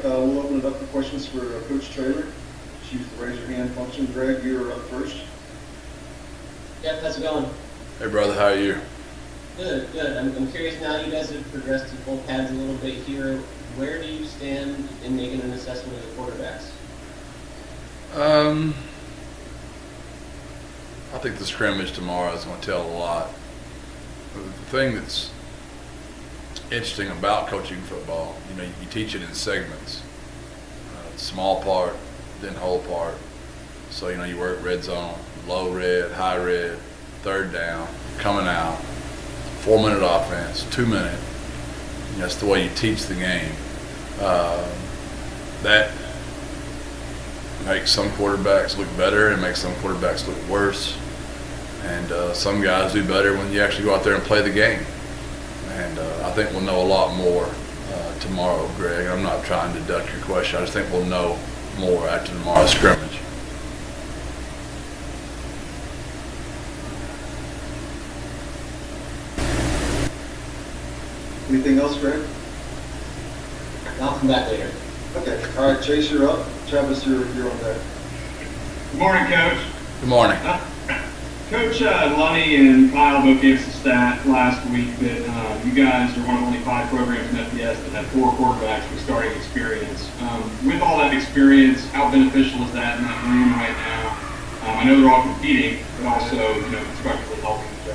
we'll open it up for questions for Coach Traylor. Just use the raise your hand function. Greg, you're up first. Yeah, how's it going? Hey, brother, how are you? Good, good. I'm curious now you guys have progressed to full pads a little bit here. Where do you stand in making an assessment of the quarterbacks? I think the scrimmage tomorrow is going to tell a lot. The thing that's interesting about coaching football, you teach it in segments. Small part, then whole part. So, you work red zone, low red, high red, third down, coming out, 4-minute offense, 2-minute. That's the way you teach the game. That makes some quarterbacks look better and makes some quarterbacks look worse. And some guys do better when you actually go out there and play the game. And I think we'll know a lot more tomorrow, Greg. I'm not trying to duck your question. I just think we'll know more after tomorrow's scrimmage. Anything else, Greg? I'll come back later. Okay. All right, Chase, you're up. Travis, you're on deck. Good morning, Coach. Good morning. Coach Lunny and Kyle both gave us a stat last week that you guys are one of only 5 programs in FBS that have 4 quarterbacks with starting experience. With all that experience, how beneficial is that in that room right now? I know they're all competing, but also, constructively helping each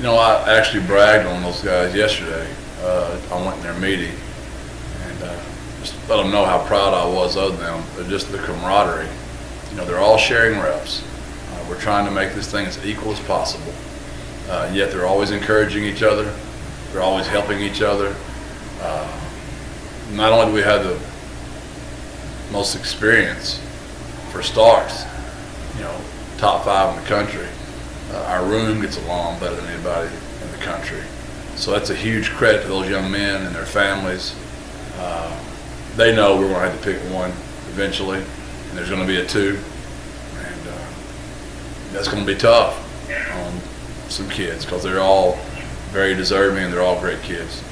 other. I actually bragged on those guys yesterday. I went in their meeting and just let them know how proud I was of them. Just the camaraderie. They're all sharing reps. We're trying to make this thing as equal as possible. Yet they're always encouraging each other. They're always helping each other. Not only do we have the most experience for starts, top 5 in the country, our room gets along better than anybody in the country. So that's a huge credit to those young men and their families. They know we're going to have to pick one eventually, and there's going to be a 2. That's going to be tough on some kids because they're all very deserving and they're all great kids.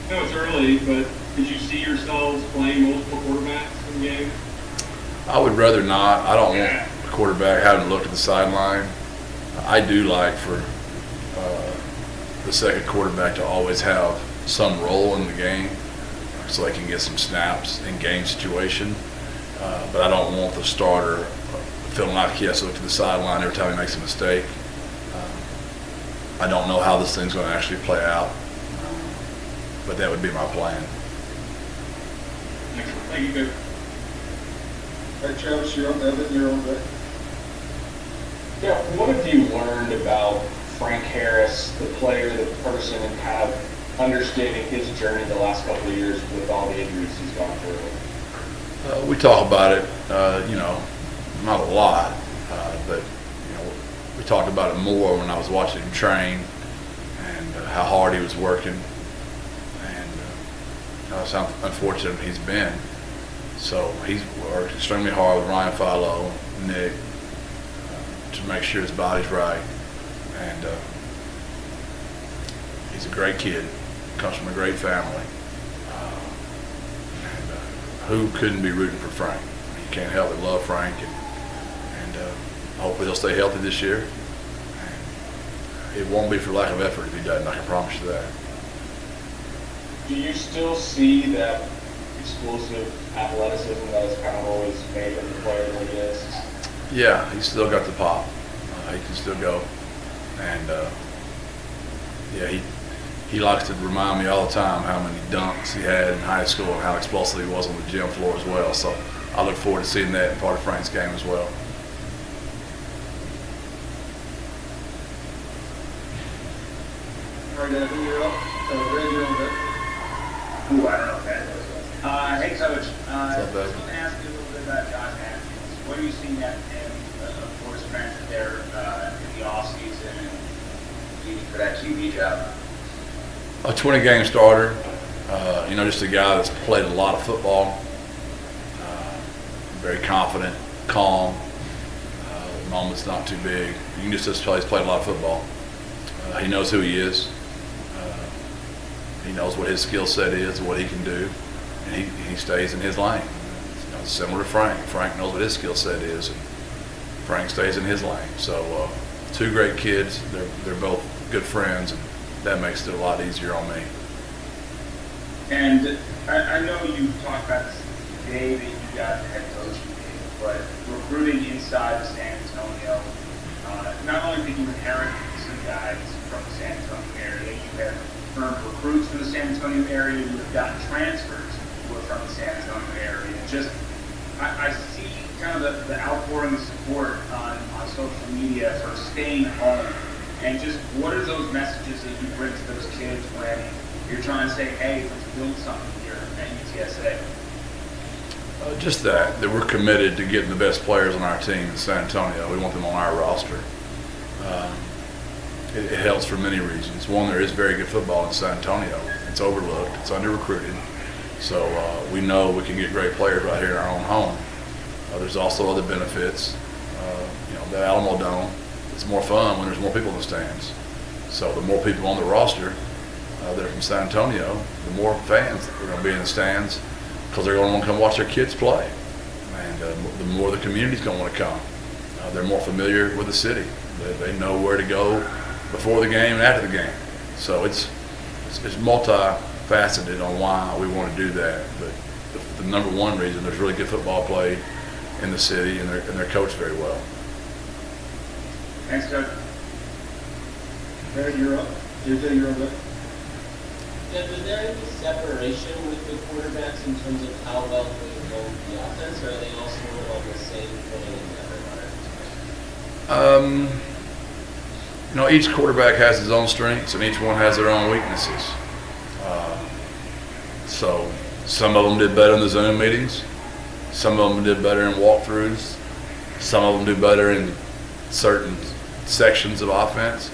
I know it's early, but did you see yourselves playing multiple quarterbacks in the game? I would rather not. I don't want a quarterback having to look at the sideline. I do like for the second quarterback to always have some role in the game so they can get some snaps in game situation. But I don't want the starter feeling like he has to look to the sideline every time he makes a mistake. I don't know how this thing's going to actually play out, but that would be my plan. Excellent. Thank you, Coach. All right, Travis, you're on deck. You're on deck. Yeah, what have you learned about Frank Harris, the player, the person, and kind of understanding his journey the last couple of years with all the injuries he's gone through? We talk about it, not a lot, but we talked about it more when I was watching him train and how hard he was working and how unfortunate he's been. So he's worked extremely hard with Ryan Philo, Nick, to make sure his body's right. And he's a great kid, comes from a great family. Who couldn't be rooting for Frank? You can't help but love Frank, and hopefully he'll stay healthy this year. And it won't be for lack of effort if he doesn't, I can promise you that. Do you still see that explosive athleticism that has kind of always made him the player that he is? Yeah, he's still got the pop. He can still go. And he likes to remind me all the time how many dunks he had in high school and how explosive he was on the gym floor as well. So I look forward to seeing that in part of Frank's game as well. All right, Evan, you're up. Greg, you're on deck. Ooh, I don't know if that was. Hey, Coach. I up, was going to ask you a little bit about Josh Atkins. What are you seeing at him, of course, strength there in the offseason and needing for that QB job? A 20-game starter, just a guy that's played a lot of football, very confident, calm, the moment's not too big. You can just tell he's played a lot of football. He knows who he is. He knows what his skill set is, what he can do, and he stays in his lane. Similar to Frank. Frank knows what his skill set is, and Frank stays in his lane. So two great kids. They're both good friends, and that makes it a lot easier on me. And I know you talked about this the day that you got the head coaching gig, but recruiting inside of San Antonio, not only did you inherit some guys from the San Antonio area, you have earned recruits from the San Antonio area, you have gotten transfers who are from the San Antonio area. Just, I see kind of the outpouring of support on social media for staying home. And just what are those messages that you bring to those kids when you're trying to say, hey, let's build something here at UTSA? Just that we're committed to getting the best players on our team in San Antonio. We want them on our roster. It helps for many reasons. One, there is very good football in San Antonio. It's overlooked. It's under-recruited. So we know we can get great players right here in our own home. There's also other benefits. The Alamo Dome, it's more fun when there's more people in the stands. So the more people on the roster that are from San Antonio, the more fans are going to be in the stands because they're going to want to come watch their kids play. And the more the community's going to want to come. They're more familiar with the city. They know where to go before the game and after the game. So it's multifaceted on why we want to do that. But the number one reason, there's really good football played in the city, and they're coached very well. Thanks, Doug. Barry, you're up. JJ, you're up. Jeff, is there any separation with the quarterbacks in terms of how well they know the offense, or are they all sort of on the same footing in that regard? Each quarterback has his own strengths, and each one has their own weaknesses. So some of them did better in the Zoom meetings. Some of them did better in walkthroughs. Some of them do better in certain sections of offense.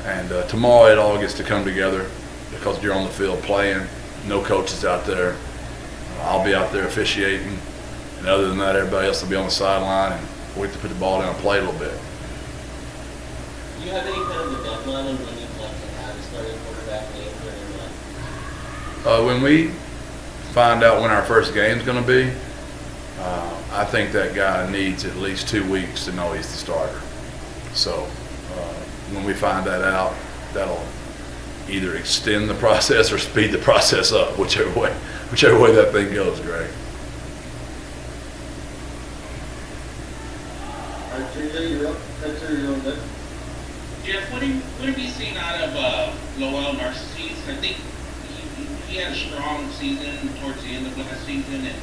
And tomorrow it all gets to come together because you're on the field playing. No coaches out there. I'll be out there officiating. And other than that, everybody else will be on the sideline and wait to put the ball down and play a little bit. Do you have any kind of a deadline on when you'd like to have a starting quarterback named or not? When we find out when our first game's going to be, I think that guy needs at least 2 weeks to know he's the starter. So when we find that out, that'll either extend the process or speed the process up, whichever way that thing goes, Greg. All right, JJ, you're up. Hector, you're on deck. Jeff, what have you seen out of Lowell Narcisse? I think he had a strong season towards the end of last season, and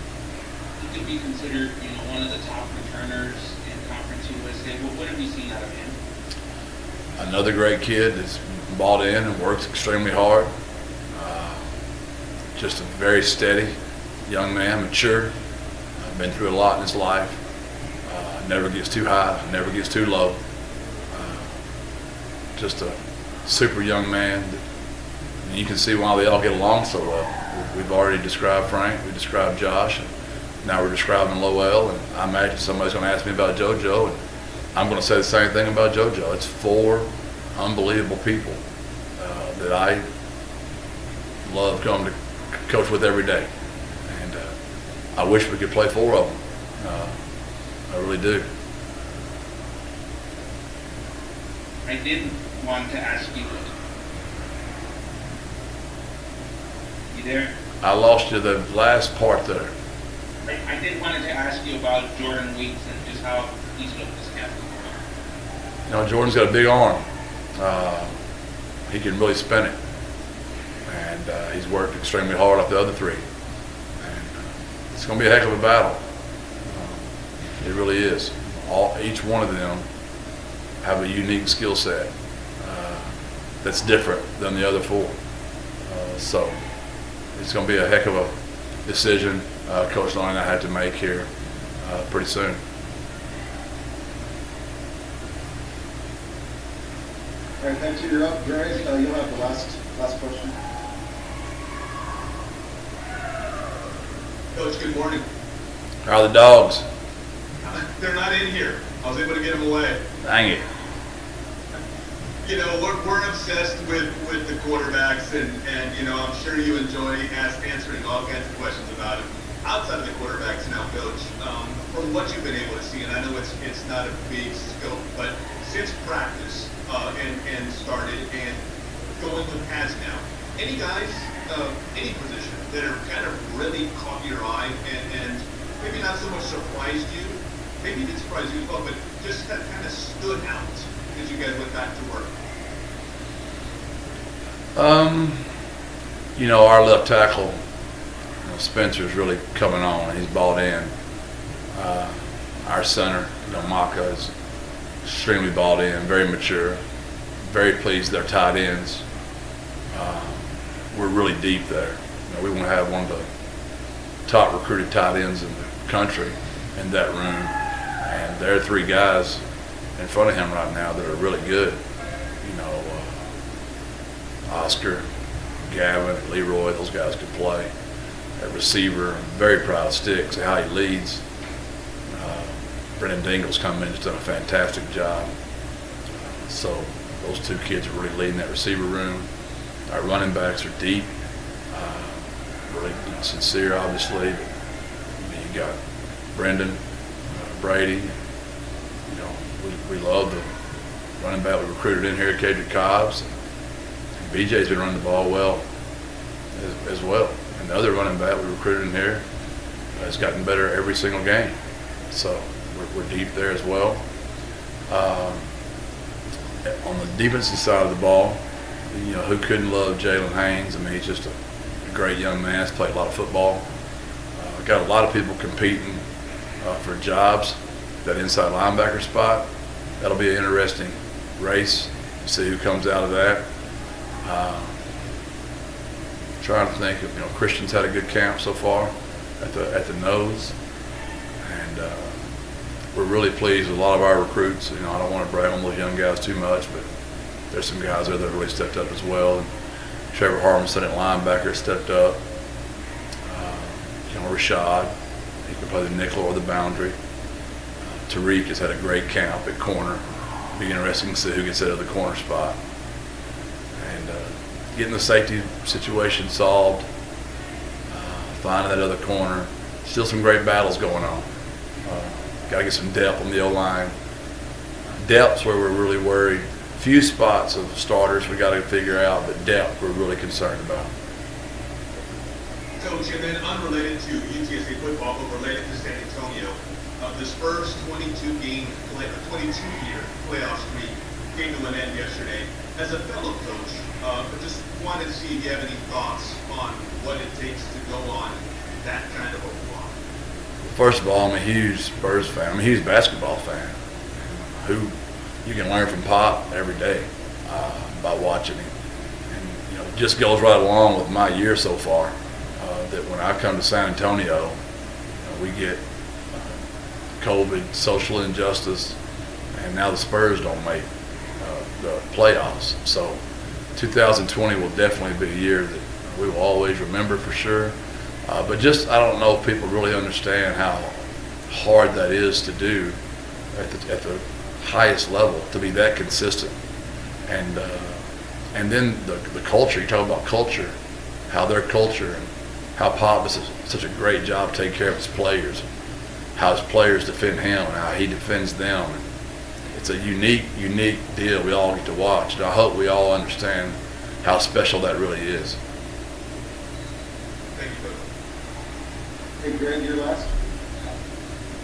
he could be considered, one of the top returners in Conference USA. What have you seen out of him? Another great kid that's bought in and works extremely hard. Just a very steady young man, mature. Been through a lot in his life. Never gets too high, never gets too low. Just a super young man. And you can see why they all get along so well. We've already described Frank, we described Josh, and now we're describing Lowell, and I imagine somebody's going to ask me about JoJo, and I'm going to say the same thing about JoJo. It's 4 unbelievable people that I love coming to coach with every day, and I wish we could play 4 of them. I really do. I did want to ask you, you there? I lost you the last part there. I did wanted to ask you about Jordan Weeks and just how he's looked this camp. Jordan's got a big arm. He can really spin it. And he's worked extremely hard like the other 3. And it's going to be a heck of a battle. It really is. Each one of them have a unique skill set that's different than the other 4. So it's going to be a heck of a decision Coach Lonnie and I had to make here pretty soon. All right, thank you. You're up. Greg, you'll have the last question. Coach, good morning. How are the dogs? They're not in here. I was able to get them away. Dang it. you know, we're obsessed with the quarterbacks, and you know, I'm sure you enjoy answering all kinds of questions about it. Outside of the quarterbacks now, Coach, from what you've been able to see, and I know it's not a big scope, but since practice and started and going with pads now, any guys, any position that are kind of really caught your eye and maybe not so much surprised you, maybe did surprise you as well, but just that kind of stood out as you guys went back to work? You know, our left tackle, you know, Spencer's really coming on. He's bought in. Our center, you know, Maka is extremely bought in, very mature, very pleased with their tight ends. We're really deep there. You know, we want to have one of the top recruited tight ends in the country in that room. And there are 3 guys in front of him right now that are really good. You know, Oscar, Gavin, and Leroy, those guys could play. At receiver, I'm very proud of Sticks and how he leads. Brendan Dingle's come in and done a fantastic job. So those 2 kids are really leading that receiver room. Our running backs are deep. Really, you know, Sincere, obviously. You got Brendan, Brady. You know, we love the running back we recruited in here, Kedrick Cobbs. And BJ's been running the ball well as well. And the other running back we recruited in here has gotten better every single game. So we're deep there as well. On the defensive side of the ball, you know, who couldn't love Jalen Haynes? I mean, he's just a great young man. He's played a lot of football. Got a lot of people competing for jobs, that inside linebacker spot. That'll be an interesting race to see who comes out of that. Trying to think if, you know, Christian's had a good camp so far at the nose, and we're really pleased with a lot of our recruits. You know, I don't want to brag on those young guys too much, but there's some guys there that really stepped up as well. And Trevor Harmonson at linebacker stepped up. You know, Rashad, he can play the nickel or the boundary. Tariq has had a great camp at corner. It'll be interesting to see who gets out of the corner spot. And getting the safety situation solved, finding that other corner. Still some great battles going on. Got to get some depth on the O-line. Depth's where we're really worried. Few spots of starters we got to figure out, but depth we're really concerned about. Coach, and then unrelated to UTSA football, but related to San Antonio, the Spurs' 22-year playoff streak came to an end yesterday. As a fellow coach, I just wanted to see if you have any thoughts on what it takes to go on that kind of a run. First of all, I'm a huge Spurs fan. I'm a huge basketball fan. Who you can learn from Pop every day by watching him. And, you know, it just goes right along with my year so far. That when I come to San Antonio, we get COVID, social injustice, and now the Spurs don't make the playoffs. So 2020 will definitely be a year that we will always remember for sure. But just, I don't know if people really understand how hard that is to do at the highest level, to be that consistent. And then the culture, you talk about culture, how their culture and how Pop does such a great job taking care of his players, how his players defend him and how he defends them. It's a unique deal we all get to watch. And I hope we all understand how special that really is. Thank you, Coach. Hey, Greg, your last?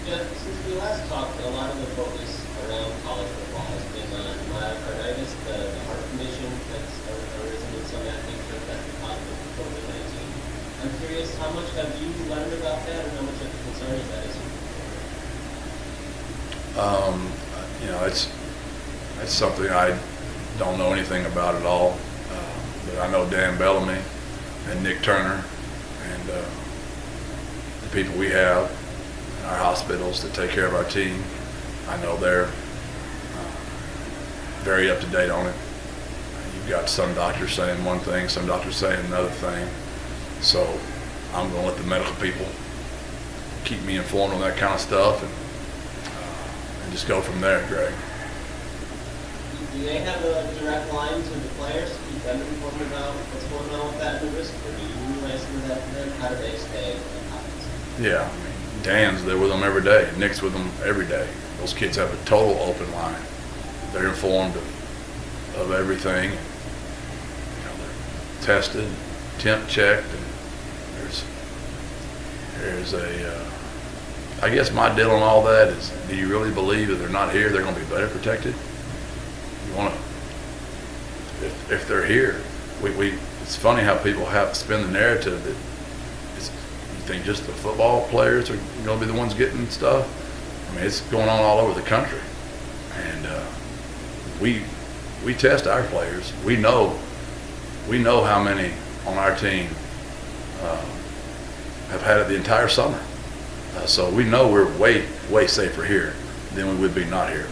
Yeah, since we last talked, a lot of the focus around college football has been on myocarditis, the heart condition that's arisen in some athletes that's the cause of COVID-19. I'm curious, how much have you learned about that, and how much of a concern is that? You know, it's something I don't know anything about at all. But I know Dan Bellamy and Nick Turner and the people we have in our hospitals that take care of our team. I know they're very up to date on it. You've got some doctors saying one thing, some doctors saying another thing. So I'm going to let the medical people keep me informed on that kind of stuff and just go from there, Greg. Do they have a direct line to the players to keep them informed about what's going on with that new risk, or do you relay some of that to them? How do they stay in contact? Yeah, I mean, Dan's there with them every day. Nick's with them every day. Those kids have a total open line. They're informed of everything. You know, they're tested, temp checked, and there's a. I guess my deal on all that is, do you really believe that they're not here, they're going to be better protected? You want to, if they're here, it's funny how people have to spin the narrative that you think just the football players are going to be the ones getting stuff. I mean, it's going on all over the country, and we test our players. We know how many on our team have had it the entire summer. So we know we're way safer here than we would be not here.